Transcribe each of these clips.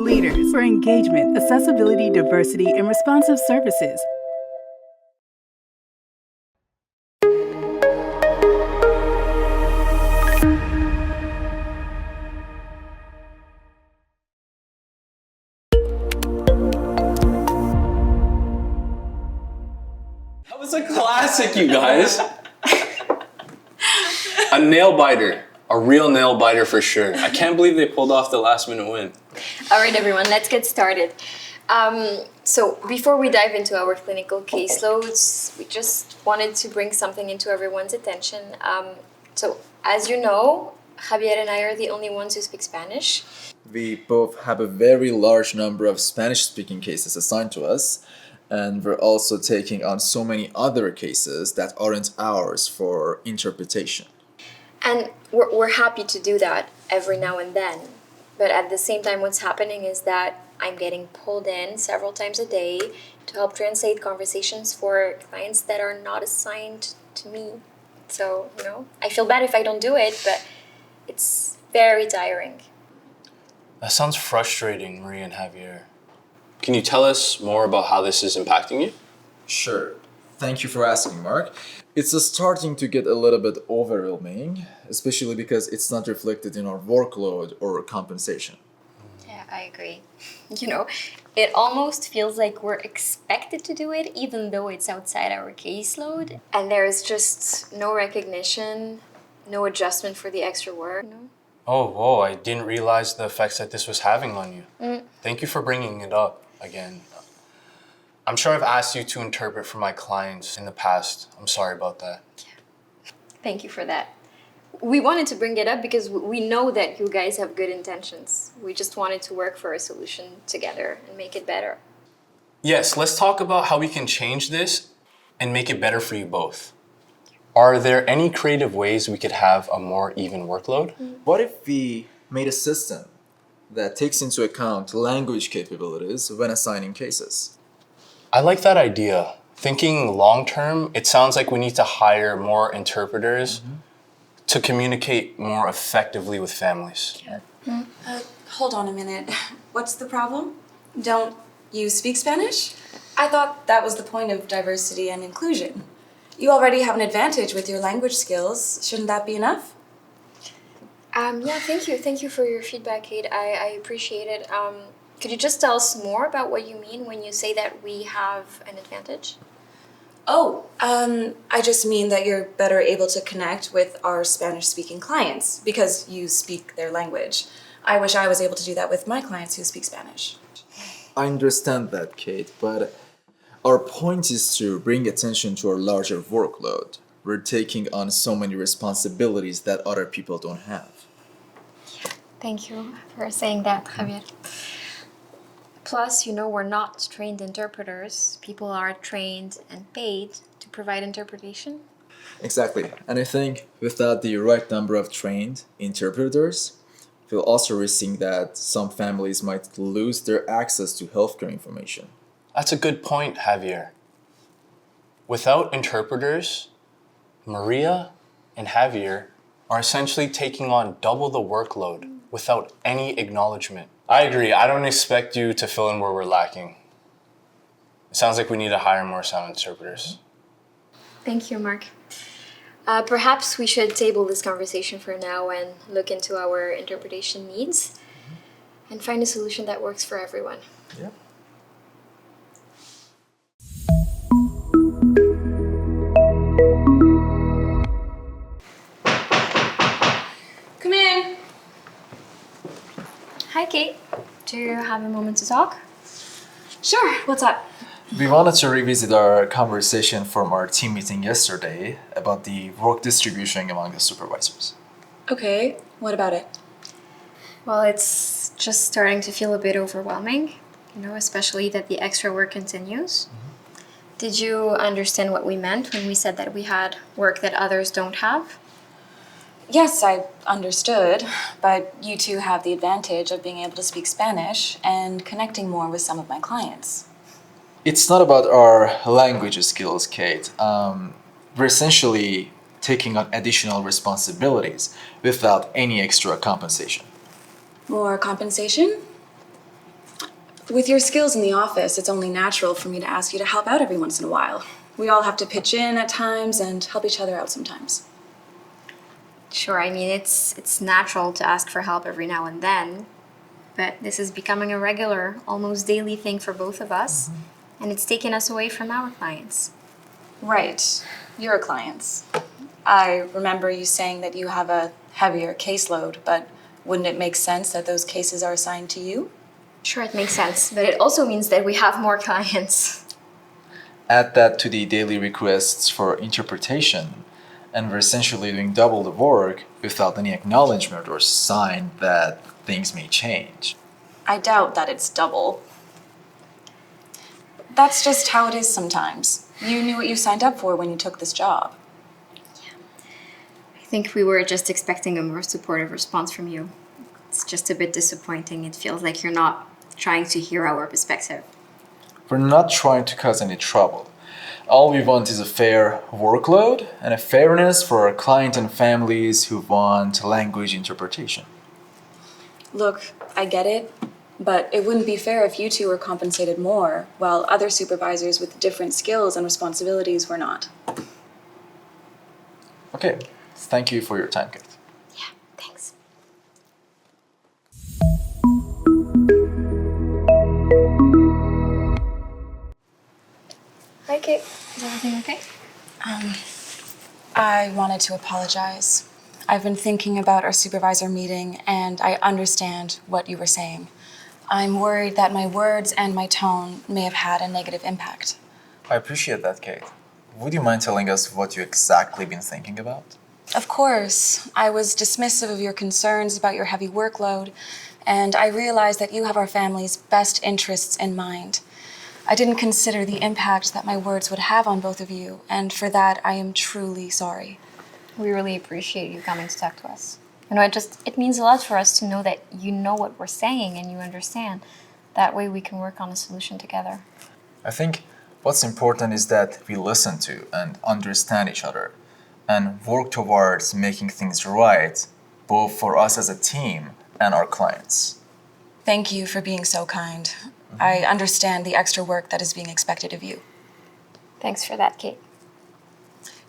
leaders for engagement, accessibility, diversity, and responsive services. That was a classic, you guys. A nail biter. A real nail biter for sure. I can't believe they pulled off the last minute win. All right, everyone, let's get started. So before we dive into our clinical caseloads, we just wanted to bring something into everyone's attention. So as you know, Javier and I are the only ones who speak Spanish. We both have a very large number of Spanish-speaking cases assigned to us, and we're also taking on so many other cases that aren't ours for interpretation. And we're happy to do that every now and then. But at the same time, what's happening is that I'm getting pulled in several times a day to help translate conversations for clients that are not assigned to me. So, I feel bad if I don't do it, but it's very tiring. That sounds frustrating, Maria and Javier. Can you tell us more about how this is impacting you? Sure. Thank you for asking, Mark. It's starting to get a little bit overwhelming, especially because it's not reflected in our workload or compensation. Yeah, I agree. It almost feels like we're expected to do it even though it's outside our caseload. And there is just no recognition, no adjustment for the extra work. Oh, whoa, I didn't realize the effects that this was having on you. Thank you for bringing it up again. I'm sure I've asked you to interpret for my clients in the past. I'm sorry about that. Yeah. Thank you for that. We wanted to bring it up because we know that you guys have good intentions. We just wanted to work for a solution together and make it better. Yes, let's talk about how we can change this and make it better for you both. Are there any creative ways we could have a more even workload? What if we made a system that takes into account language capabilities when assigning cases? I like that idea. Thinking long term, it sounds like we need to hire more interpreters to communicate more effectively with families. Yeah. Hold on a minute. What's the problem? Don't you speak Spanish? I thought that was the point of diversity and inclusion. You already have an advantage with your language skills. Shouldn't that be enough? Yeah, thank you. Thank you for your feedback, Kate. I appreciate it. Could you just tell us more about what you mean when you say that we have an advantage? I just mean that you're better able to connect with our Spanish-speaking clients because you speak their language. I wish I was able to do that with my clients who speak Spanish. I understand that, Kate, but our point is to bring attention to our larger workload. We're taking on so many responsibilities that other people don't have. Thank you for saying that, Javier. Plus, we're not trained interpreters. People are trained and paid to provide interpretation. Exactly. And I think without the right number of trained interpreters, we'll also risk that some families might lose their access to healthcare information. That's a good point, Javier. Without interpreters, Maria and Javier are essentially taking on double the workload without any acknowledgement. I agree. I don't expect you to fill in where we're lacking. It sounds like we need to hire more sound interpreters. Thank you, Mark. Perhaps we should table this conversation for now and look into our interpretation needs and find a solution that works for everyone. Yeah. Come in. Hi, Kate. Do you have a moment to talk? Sure, what's up? We wanted to revisit our conversation from our team meeting yesterday about the work distribution among the supervisors. Okay, what about it? Well, it's just starting to feel a bit overwhelming, especially that the extra work continues. Did you understand what we meant when we said that we had work that others don't have? Yes, I understood, but you two have the advantage of being able to speak Spanish and connecting more with some of my clients. It's not about our language skills, Kate. We're essentially taking on additional responsibilities without any extra compensation. More compensation? With your skills in the office, it's only natural for me to ask you to help out every once in a while. We all have to pitch in at times and help each other out sometimes. Sure, I mean, it's natural to ask for help every now and then, but this is becoming a regular, almost daily thing for both of us, and it's taken us away from our clients. Right. Your clients. I remember you saying that you have a heavier caseload, but wouldn't it make sense that those cases are assigned to you? Sure, it makes sense, but it also means that we have more clients. Add that to the daily requests for interpretation, and we're essentially doing double the work without any acknowledgement or sign that things may change. I doubt that it's double. That's just how it is sometimes. You knew what you signed up for when you took this job. I think we were just expecting a more supportive response from you. It's just a bit disappointing. It feels like you're not trying to hear our perspective. We're not trying to cause any trouble. All we want is a fair workload and a fairness for our clients and families who want language interpretation. Look, I get it, but it wouldn't be fair if you two were compensated more, while other supervisors with different skills and responsibilities were not. Okay, thank you for your time, Kate. Yeah, thanks. Hi, Kate. Is everything okay? I wanted to apologize. I've been thinking about our supervisor meeting, and I understand what you were saying. I'm worried that my words and my tone may have had a negative impact. I appreciate that, Kate. Would you mind telling us what you exactly been thinking about? Of course, I was dismissive of your concerns about your heavy workload, and I realized that you have our family's best interests in mind. I didn't consider the impact that my words would have on both of you, and for that I am truly sorry. We really appreciate you coming to talk to us. It means a lot for us to know that you know what we're saying and you understand. That way we can work on a solution together. I think what's important is that we listen to and understand each other and work towards making things right, both for us as a team and our clients. Thank you for being so kind. I understand the extra work that is being expected of you. Thanks for that, Kate.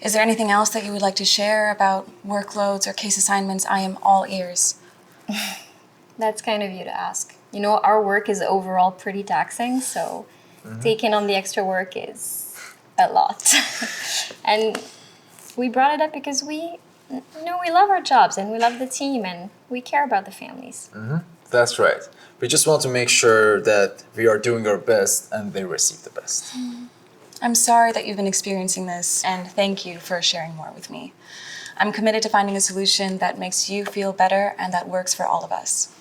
Is there anything else that you would like to share about workloads or case assignments? I am all ears. That's kind of you to ask. You know, our work is overall pretty taxing, so taking on the extra work is a lot. And we brought it up because we love our jobs and we love the team and we care about the families. That's right. We just want to make sure that we are doing our best and they receive the best. I'm sorry that you've been experiencing this, and thank you for sharing more with me. I'm committed to finding a solution that makes you feel better and that works for all of us.